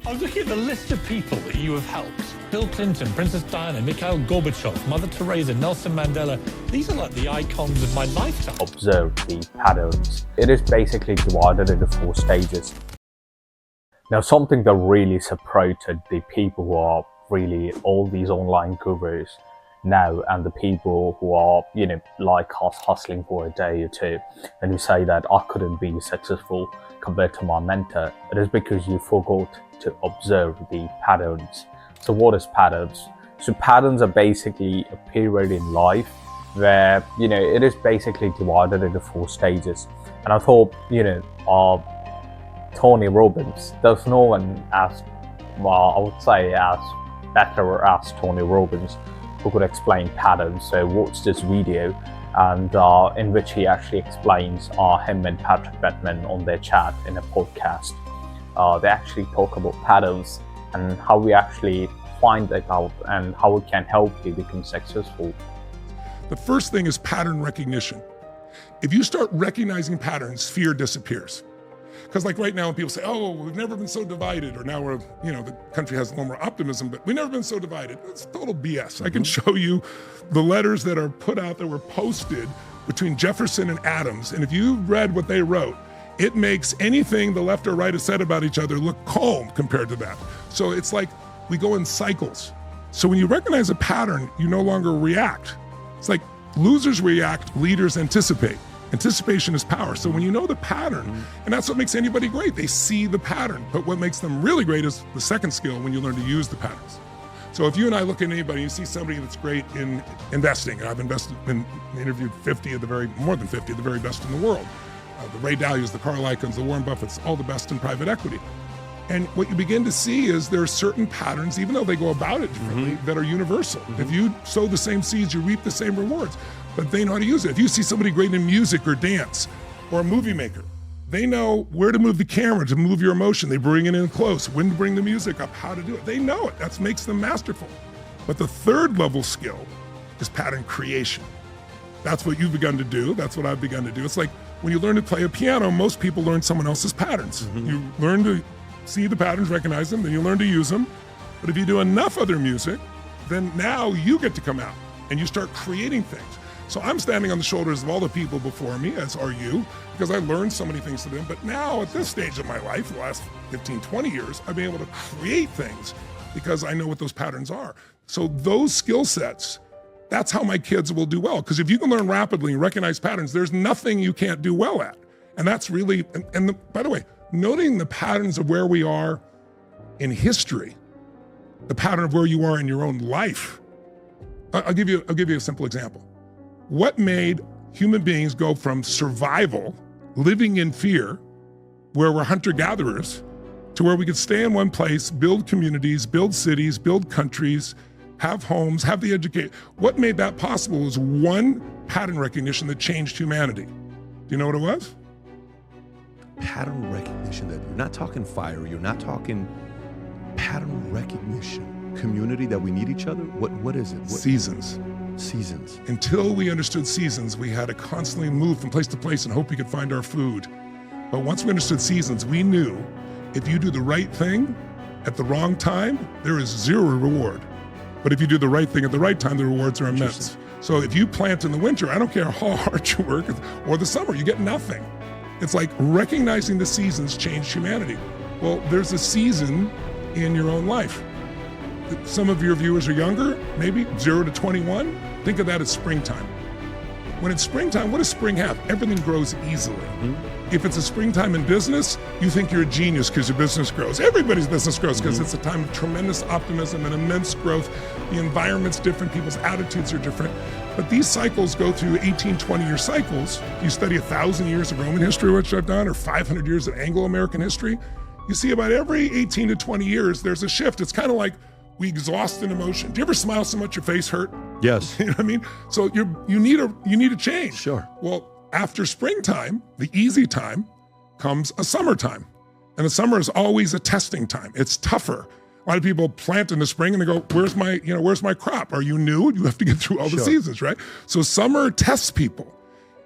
I was looking at the list of people that you have helped. Bill Clinton, Princess Diana, Mikhail Gorbachev, Mother Teresa, Nelson Mandela. These are like the icons of my lifetime. Observe the patterns. It is basically divided into 4 stages. Now, something that really separated the people who are really all these online gurus now and the people who are, like us, hustling for a day or two, and who say that I couldn't be successful compared to my mentor, it is because you forgot to observe the patterns. So what is patterns? So patterns are basically a period in life where, it is basically divided into 4 stages. And I thought, Tony Robbins, there's no one as, I would say, as better as Tony Robbins who could explain patterns. So watch this video, and in which he actually explains him and Patrick Bateman on their chat in a podcast. They actually talk about patterns and how we actually find that out and how it can help you become successful. The first thing is pattern recognition. If you start recognizing patterns, fear disappears. Because like right now when people say, oh, we've never been so divided, or now we're, the country has a little more optimism, but we've never been so divided. It's total BS. I can show you the letters that are put out that were posted between Jefferson and Adams. And if you read what they wrote, it makes anything the left or right has said about each other look calm compared to that. So it's like we go in cycles. So when you recognize a pattern, you no longer react. It's like losers react, leaders anticipate. Anticipation is power. So when you know the pattern, and that's what makes anybody great, they see the pattern. But what makes them really great is the second skill, when you learn to use the patterns. So if you and I look at anybody, you see somebody that's great in investing, and I've interviewed more than 50 of the very best in the world. The Ray Dalias, the Carl Icahns, the Warren Buffetts, all the best in private equity. And what you begin to see is there are certain patterns, even though they go about it differently, that are universal. If you sow the same seeds, you reap the same rewards, but they know how to use it. If you see somebody great in music or dance or a movie maker, they know where to move the camera to move your emotion. They bring it in close, when to bring the music up, how to do it. They know it. That makes them masterful. But the third level skill is pattern creation. That's what you've begun to do. That's what I've begun to do. It's like when you learn to play a piano, most people learn someone else's patterns. You learn to see the patterns, recognize them, then you learn to use them. But if you do enough other music, then now you get to come out and you start creating things. So I'm standing on the shoulders of all the people before me, as are you, because I learned so many things from them. But now at this stage of my life, the last 15, 20 years, I've been able to create things because I know what those patterns are. So those skill sets, that's how my kids will do well. Because if you can learn rapidly and recognize patterns, there's nothing you can't do well at. And that's really, by the way, noting the patterns of where we are in history, the pattern of where you are in your own life. I'll give you a simple example. What made human beings go from survival, living in fear, where we're hunter-gatherers, to where we could stay in one place, build communities, build cities, build countries, have homes, have the education. What made that possible was one pattern recognition that changed humanity. Do you know what it was? Pattern recognition. That you're not talking fire, you're not talking pattern recognition. Community, that we need each other. What is it? Seasons. Seasons. Until we understood seasons, we had to constantly move from place to place and hope we could find our food. But once we understood seasons, we knew if you do the right thing at the wrong time, there is zero reward. But if you do the right thing at the right time, the rewards are immense. So if you plant in the winter, I don't care how hard you work, or the summer, you get nothing. It's like recognizing the seasons changed humanity. Well, there's a season in your own life. Some of your viewers are younger, maybe 0 to 21. Think of that as springtime. When it's springtime, what does spring have? Everything grows easily. If it's a springtime in business, you think you're a genius because your business grows. Everybody's business grows because it's a time of tremendous optimism and immense growth. The environment's different, people's attitudes are different. But these cycles go through 18, 20-year cycles. You study 1,000 years of Roman history, which I've done, or 500 years of Anglo-American history. You see about every 18 to 20 years, there's a shift. It's kind of like we exhaust an emotion. Do you ever smile so much your face hurt? Yes. You know what I mean? So you need a change. Sure. Well, after springtime, the easy time, comes a summertime. And the summer is always a testing time. It's tougher. A lot of people plant in the spring and they go, where's my crop? Are you new? You have to get through all the seasons, right? So summer tests people.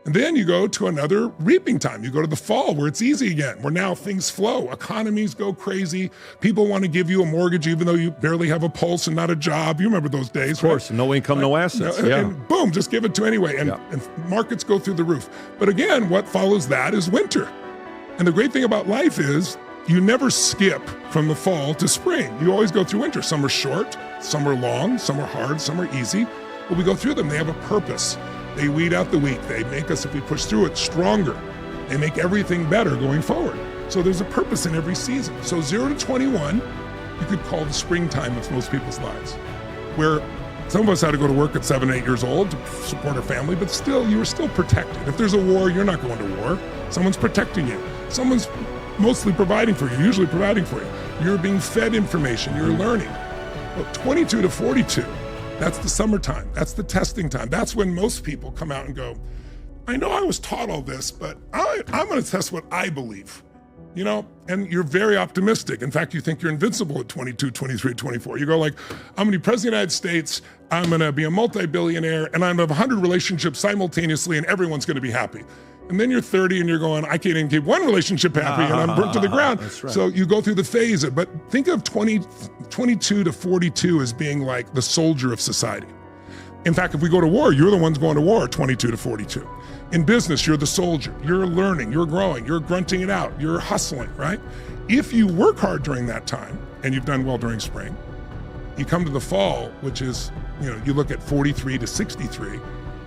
And then you go to another reaping time. You go to the fall where it's easy again, where now things flow. Economies go crazy. People want to give you a mortgage even though you barely have a pulse and not a job. You remember those days, Of course, right? No income, no assets. Yeah. And boom, just give it to anyway. And markets go through the roof. But again, what follows that is winter. And the great thing about life is you never skip from the fall to spring. You always go through winter. Some are short, some are long, some are hard, some are easy. But we go through them. They have a purpose. They weed out the weak. They make us, if we push through it, stronger. They make everything better going forward. So there's a purpose in every season. So 0 to 21, you could call the springtime of most people's lives, where some of us had to go to work at 7, 8 years old to support our family, but still, you were still protected. If there's a war, you're not going to war. Someone's protecting you. Someone's mostly providing for you, usually providing for you. You're being fed information, you're learning. Well, 22 to 42, that's the summertime. That's the testing time. That's when most people come out and go, I know I was taught all this, but I'm going to test what I believe. You know, and you're very optimistic. In fact, you think you're invincible at 22, 23, 24. You go like, I'm going to be president of the United States, I'm going to be a multi-billionaire, and I'm going to have 100 relationships simultaneously, and everyone's going to be happy. And then you're 30 and you're going, I can't even keep one relationship happy, and I'm burnt to the ground. That's right. So you go through the phase. But think of 22 to 42 as being like the soldier of society. In fact, if we go to war, you're the ones going to war, 22 to 42. In business, you're the soldier. You're learning, you're growing, you're grunting it out, you're hustling, right? If you work hard during that time, and you've done well during spring, you come to the fall, which is, you know, you look at 43 to 63,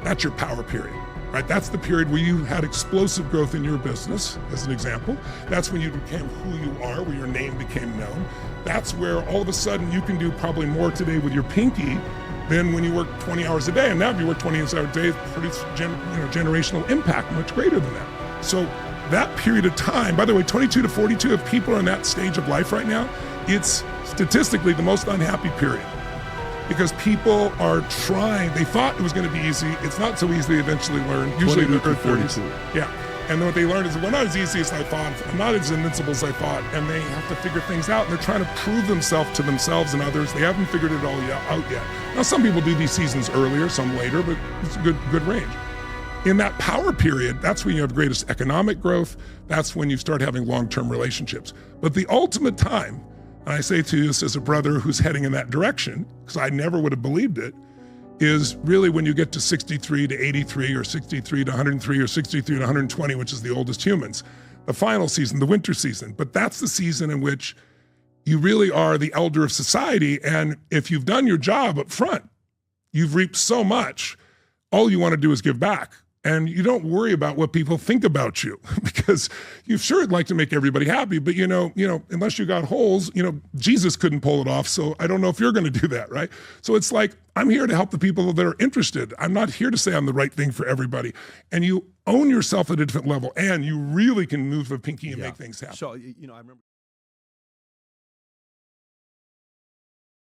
that's your power period, right? That's the period where you had explosive growth in your business, as an example. That's when you became who you are, where your name became known. That's where all of a sudden you can do probably more today with your pinky than when you work 20 hours a day. And now if you work 20 hours a day, it produces generational impact, much greater than that. So that period of time, by the way, 22 to 42, if people are in that stage of life right now, it's statistically the most unhappy period. Because people are trying, they thought it was going to be easy. It's not so easy, they eventually learn, usually in their early 30s. Yeah. And what they learned is, we're not as easy as I thought, I'm not as invincible as I thought, and they have to figure things out, and they're trying to prove themselves to themselves and others. They haven't figured it all out yet. Now, some people do these seasons earlier, some later, but it's a good range. In that power period, that's when you have greatest economic growth. That's when you start having long-term relationships. But the ultimate time, and I say to you this as a brother who's heading in that direction, because I never would have believed it, is really when you get to 63 to 83 or 63 to 103 or 63 to 120, which is the oldest humans, the final season, the winter season. But that's the season in which you really are the elder of society. And if you've done your job up front, you've reaped so much, all you want to do is give back. And you don't worry about what people think about you, because you sure would like to make everybody happy, but you know, unless you got holes, Jesus couldn't pull it off. So I don't know if you're going to do that, right? So it's like, I'm here to help the people that are interested. I'm not here to say I'm the right thing for everybody. And you own yourself at a different level, and you really can move the pinky and make things happen. So, I remember.